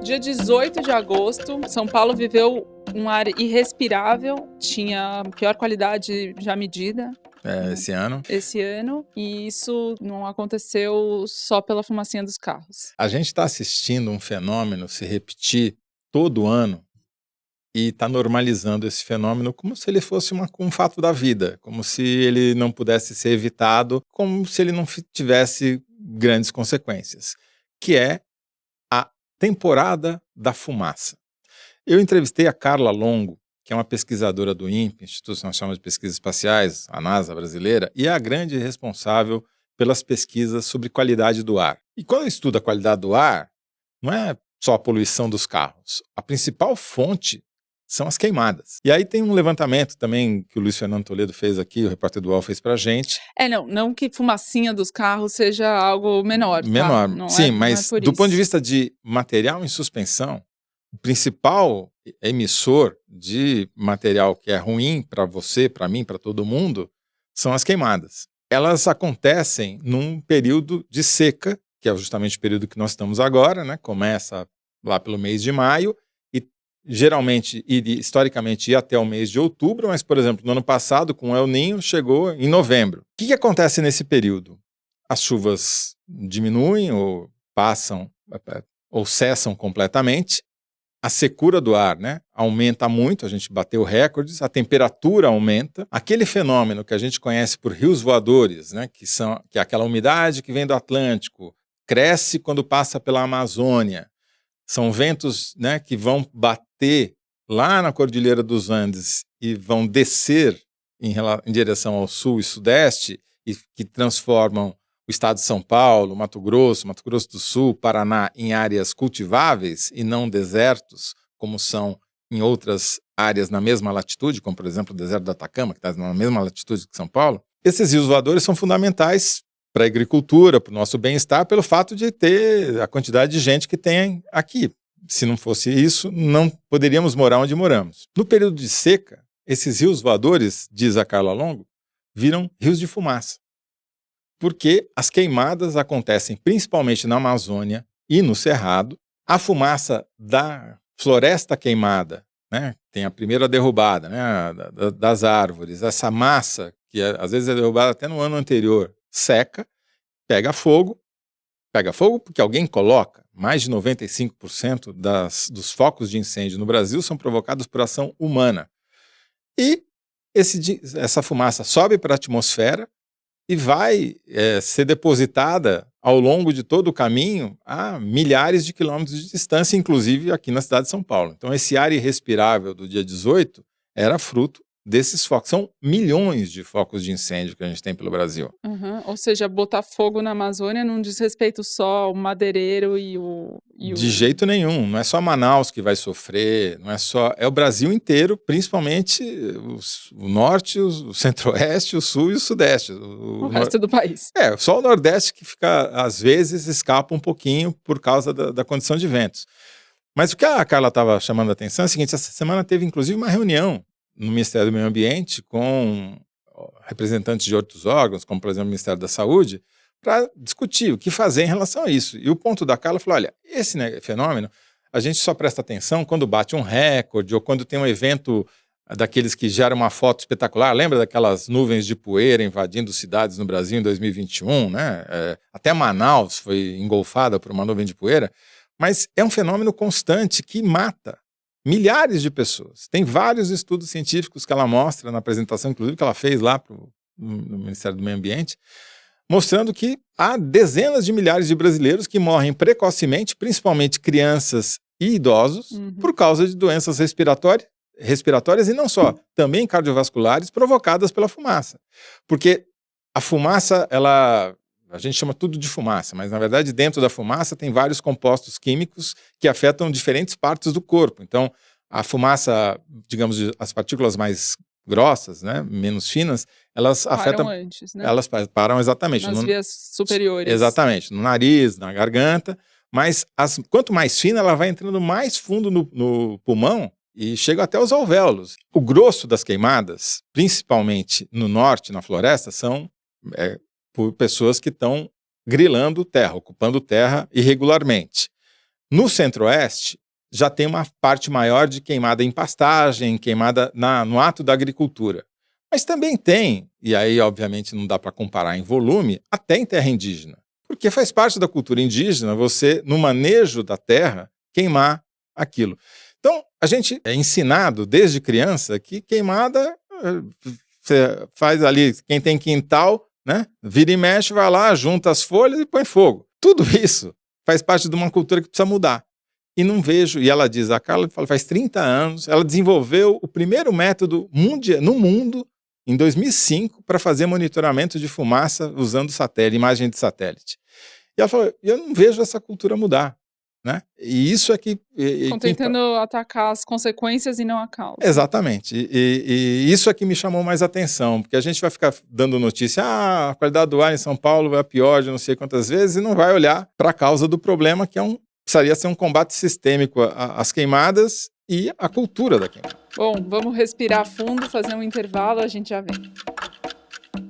Dia 18 de agosto, São Paulo viveu um ar irrespirável, tinha a pior qualidade já medida, Esse ano. esse ano, e isso não aconteceu só pela fumacinha dos carros. A gente está assistindo um fenômeno se repetir todo ano e está normalizando esse fenômeno como se ele fosse um fato da vida, como se ele não pudesse ser evitado, como se ele não tivesse grandes consequências, que é a temporada da fumaça. Eu entrevistei a Carla Longo, que é uma pesquisadora do INPE, Instituto Nacional de Pesquisas Espaciais, a NASA brasileira, e é a grande responsável pelas pesquisas sobre qualidade do ar. E quando eu estudo a qualidade do ar, não é só a poluição dos carros. A principal fonte são as queimadas. E aí tem um levantamento também que o Luiz Fernando Toledo fez aqui, o repórter do UOL fez pra gente. Não que fumacinha dos carros seja algo menor, tá? Menor, sim, mas não é do ponto de isso. vista de material em suspensão, o principal emissor de material que é ruim para você, para mim, para todo mundo, são as queimadas. Elas acontecem num período de seca, que é justamente o período que nós estamos agora, né? Começa lá pelo mês de maio e geralmente, historicamente, ia até o mês de outubro, mas, por exemplo, no ano passado, com o El Niño, chegou em novembro. O que acontece nesse período? As chuvas diminuem ou passam ou cessam completamente. A secura do ar, né, aumenta muito, a gente bateu recordes, a temperatura aumenta. Aquele fenômeno que a gente conhece por rios voadores, né, que é aquela umidade que vem do Atlântico, cresce quando passa pela Amazônia. São ventos, né, que vão bater lá na Cordilheira dos Andes e vão descer em direção ao sul e sudeste e que transformam o estado de São Paulo, Mato Grosso do Sul, Paraná, em áreas cultiváveis e não desertos, como são em outras áreas na mesma latitude, como, por exemplo, o deserto do Atacama, que está na mesma latitude que São Paulo. Esses rios voadores são fundamentais para a agricultura, para o nosso bem-estar, pelo fato de ter a quantidade de gente que tem aqui. Se não fosse isso, não poderíamos morar onde moramos. No período de seca, esses rios voadores, diz a Carla Longo, viram rios de fumaça. Porque as queimadas acontecem principalmente na Amazônia e no Cerrado. A fumaça da floresta queimada, né, tem a primeira derrubada, né, das árvores, essa massa, que às vezes é derrubada até no ano anterior, seca, pega fogo porque alguém coloca. Mais de 95% dos focos de incêndio no Brasil são provocados por ação humana. E essa fumaça sobe para a atmosfera e vai ser depositada ao longo de todo o caminho a milhares de quilômetros de distância, inclusive aqui na cidade de São Paulo. Então esse ar irrespirável do dia 18 era fruto desses focos. São milhões de focos de incêndio que a gente tem pelo Brasil. Ou seja, botar fogo na Amazônia não diz respeito só ao madeireiro e o... De jeito nenhum, não é só Manaus que vai sofrer, é o Brasil inteiro, principalmente o norte, o centro-oeste, o sul e o sudeste. O resto do país. Só o nordeste que fica, às vezes, escapa um pouquinho por causa da condição de ventos. Mas o que a Carla estava chamando a atenção é o seguinte: essa semana teve inclusive uma reunião no Ministério do Meio Ambiente com representantes de outros órgãos, como por exemplo o Ministério da Saúde, para discutir o que fazer em relação a isso. E o ponto da Carla falou: olha, esse fenômeno a gente só presta atenção quando bate um recorde ou quando tem um evento daqueles que geram uma foto espetacular. Lembra daquelas nuvens de poeira invadindo cidades no Brasil em 2021, né? Até Manaus foi engolfada por uma nuvem de poeira. Mas é um fenômeno constante que mata milhares de pessoas. Tem vários estudos científicos que ela mostra na apresentação, inclusive, que ela fez lá no Ministério do Meio Ambiente, mostrando que há dezenas de milhares de brasileiros que morrem precocemente, principalmente crianças e idosos, por causa de doenças respiratórias e não só, também cardiovasculares provocadas pela fumaça. Porque a fumaça, a gente chama tudo de fumaça, mas na verdade dentro da fumaça tem vários compostos químicos que afetam diferentes partes do corpo. Então a fumaça, digamos, as partículas mais grossas, né, menos finas, elas afetam antes, né? Elas param exatamente nas vias superiores. Exatamente, no nariz, na garganta, mas quanto mais fina ela vai entrando mais fundo no pulmão e chega até os alvéolos. O grosso das queimadas, principalmente no norte, na floresta, são por pessoas que estão grilando terra, ocupando terra irregularmente. No Centro-Oeste, já tem uma parte maior de queimada em pastagem, queimada no ato da agricultura. Mas também tem, e aí obviamente não dá para comparar em volume, até em terra indígena. Porque faz parte da cultura indígena você, no manejo da terra, queimar aquilo. Então, a gente é ensinado desde criança que queimada, você faz ali, quem tem quintal, né, vira e mexe, vai lá, junta as folhas e põe fogo. Tudo isso faz parte de uma cultura que precisa mudar. E não vejo, e ela diz, a Carla fala, faz 30 anos, ela desenvolveu o primeiro método no mundo, em 2005, para fazer monitoramento de fumaça usando satélite, imagem de satélite. E ela falou, eu não vejo essa cultura mudar. Né? E isso é que... Estão tentando atacar as consequências e não a causa. Exatamente. E isso é que me chamou mais atenção, porque a gente vai ficar dando notícia, a qualidade do ar em São Paulo vai pior de não sei quantas vezes, e não vai olhar para a causa do problema, que precisaria ser um combate sistêmico às queimadas e à cultura da queimada. Bom, vamos respirar fundo, fazer um intervalo, a gente já vem.